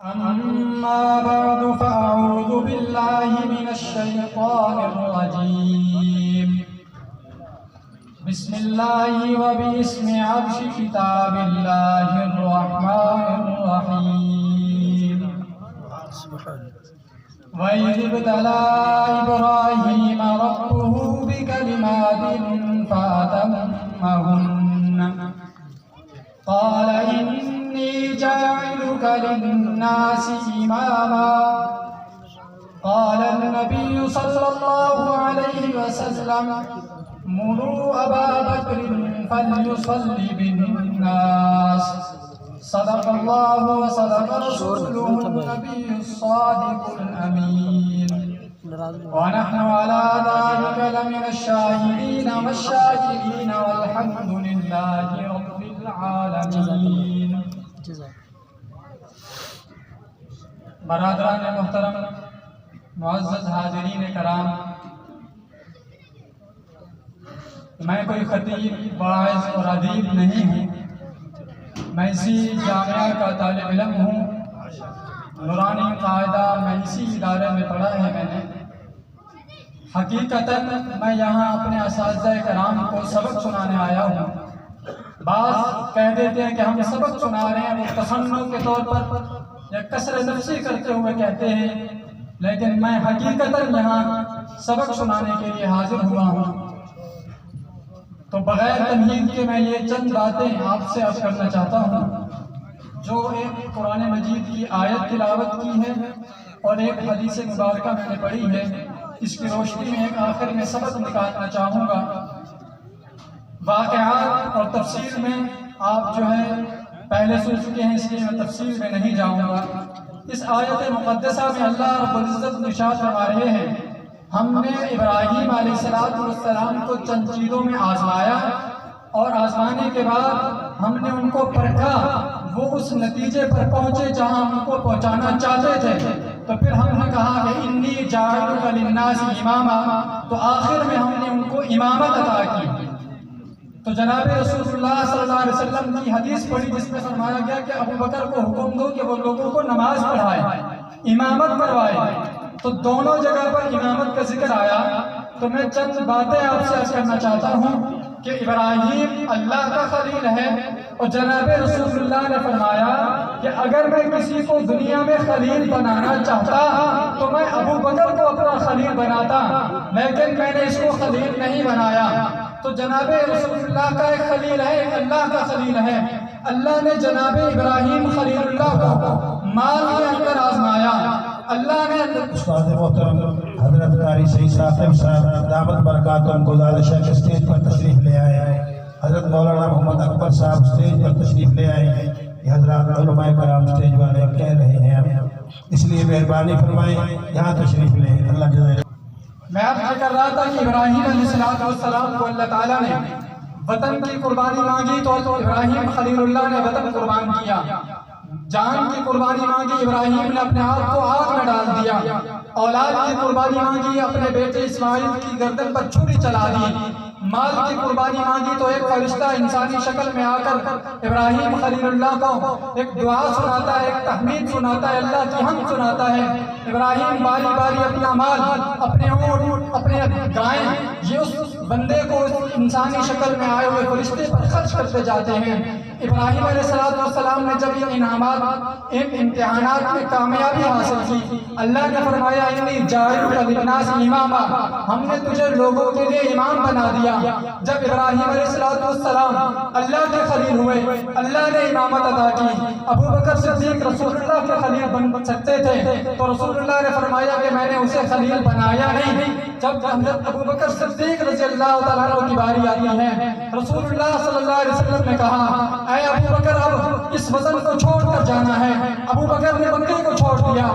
أما بعد فأعوذ بالله من الشيطان الرجيم. بسم الله وباسم عرش كتاب الله الرحمن الرحيم. وإذ ابتلى إبراهيم ربه بكلمات فأتمهن قال إني جاعلك للناس إماما. قال النبي صلى الله عليه وسلم مروا أبا بكر فليصلي بالناس. صدق الله وصدق رسوله النبي الصادق الأمين. ونحن على ذلك لمن الشاهدين والشاكرين والحمد لله رب العالمين. برادران محترم، معزز حاضرین کرام، میں کوئی خطیب، واعظ اور ادیب نہیں ہوں. میں اسی جامعہ کا طالب علم ہوں. نورانی قاعدہ میں اسی ادارے میں پڑھا ہے میں نے. حقیقتاً میں یہاں اپنے اساتذہ کرام کو سبق سنانے آیا ہوں. بعض کہہ دیتے ہیں کہ ہم سبق سنا رہے ہیں، وہ تصنع کے طور پر یا کسر نفسی کرتے ہوئے کہتے ہیں، لیکن میں حقیقتاً یہاں سبق سنانے کے لیے حاضر ہوا ہوں. تو بغیر تمہید کے میں یہ چند باتیں آپ سے عرض کرنا چاہتا ہوں جو ایک قرآن مجید کی آیت تلاوت کی ہے اور ایک حدیث مبارکہ میں نے پڑھی ہے. اس کی روشنی میں ایک آخر میں سبق نکالنا چاہوں گا. واقعات اور تفسیر میں آپ جو ہے پہلے سن چکے ہیں، اس لیے میں تفسیر میں نہیں جاؤں گا. اس آیت مقدسہ میں اللہ رب العزت ارشاد فرما رہے ہیں، ہم نے ابراہیم علیہ السلام کو چند چیزوں میں آزمایا اور آزمانے کے بعد ہم نے ان کو پرکھا. وہ اس نتیجے پر پہنچے جہاں ہم کو پہنچانا چاہتے تھے. تو پھر ہم نے کہا کہ انی جاعلک للناس اماما، تو آخر میں ہم نے ان کو امامت عطا کی. تو جناب رسول اللہ صلی اللہ علیہ وسلم کی حدیث پڑھی جس میں فرمایا گیا کہ ابو بکر کو حکم دو کہ وہ لوگوں کو نماز پڑھائے، امامت کروائے. تو دونوں جگہ پر امامت کا ذکر آیا. تو میں چند باتیں آپ سے عرض کرنا چاہتا ہوں کہ ابراہیم اللہ کا خلیل ہے اور جناب رسول اللہ نے فرمایا کہ اگر میں کسی کو دنیا میں خلیل بنانا چاہتا تو میں ابو بکر کو اپنا خلیل بناتا، لیکن میں نے اس کو خلیل نہیں بنایا. تو جناب رسول اللہ کا ایک خلیل ہے، ایک اللہ کا خلیل ہے. اللہ نے جناب ابراہیم خلیل اللہ کو مال کے اندر آزمایا. اللہ نے استاد محترم حضرت قاری سعید ثاقب صاحب دامت برکاتہم گزارش ہے کہ اسٹیج پر تشریف لے آئے. حضرت مولانا محمد اکبر صاحب اسٹیج پر تشریف لے آئے. یہ حضرات علماء کرام اسٹیج والے کہہ رہے ہیں، اس لیے مہربانی فرمائیں یہاں تشریف لیں. اللہ جزائے. میں آپ سے کر رہا تھا کہ ابراہیم علیہ السلام کو اللہ تعالیٰ نے وطن کی قربانی مانگی تو ابراہیم خلیل اللہ نے وطن قربان کیا. جان کی قربانی مانگی، ابراہیم نے اپنے آپ کو آگ میں ڈال دیا. اولاد کی قربانی مانگی، اپنے بیٹے اسماعیل کی گردن پر چھری چلا دی. مال کی قربانی مانگی تو ایک فرشتہ انسانی شکل میں آ کر ابراہیم خلیل اللہ کو ایک دعا سناتا ہے، ایک تحمید سناتا ہے، اللہ کی حمد سناتا ہے. ابراہیم باری باری اپنا مال، اپنے اونٹ، اپنے گائیں، یہ اس بندے کو انسانی شکل میں آئے ہوئے فرشتے پر خرچ کرتے جاتے ہیں. ابراہیم علیہ السلام نے جب یہ انعامات، ان امتحانات میں کامیابی حاصل کی، اللہ نے فرمایا انی جاعلک للناس اماما، ہم نے تجھے لوگوں کے لیے امام بنا دیا. جب ابراہیم علیہ السلام اللہ کے خلیل ہوئے، اللہ نے امامت عطا کی. ابو بکر صدیق رسول اللہ کے خلیل بن سکتے تھے تو رسول اللہ نے فرمایا کہ میں نے اسے خلیل بنایا نہیں. جب حضرت ابو بکر صدیق رضی اللہ تعالیٰ عنہ کی باری آتی ہے، رسول اللہ صلی اللہ علیہ وسلم نے کہا اے ابو بکر اب اس وطن کو چھوڑ کر جانا ہے. ابو بکر نے مکے کو چھوڑ دیا.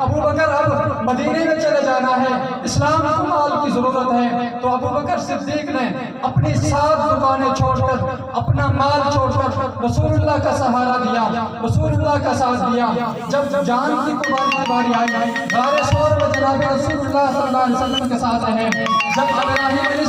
ابو بکر اب مدینے میں چلے جانا ہے، اسلام کو مال کی ضرورت ہے. تو ابو بکر صدیق نے اپنی 7 دکانیں چھوڑ کر، اپنا مال چھوڑ کر رسول اللہ کا سہارا دیا، رسول اللہ کا ساتھ دیا. جب جان کی قربانی کی باری آئی، غار ثور میں جناب رسول اللہ صلی اللہ علیہ وسلم کے ساتھ رہے. جب ابراہیم علیہ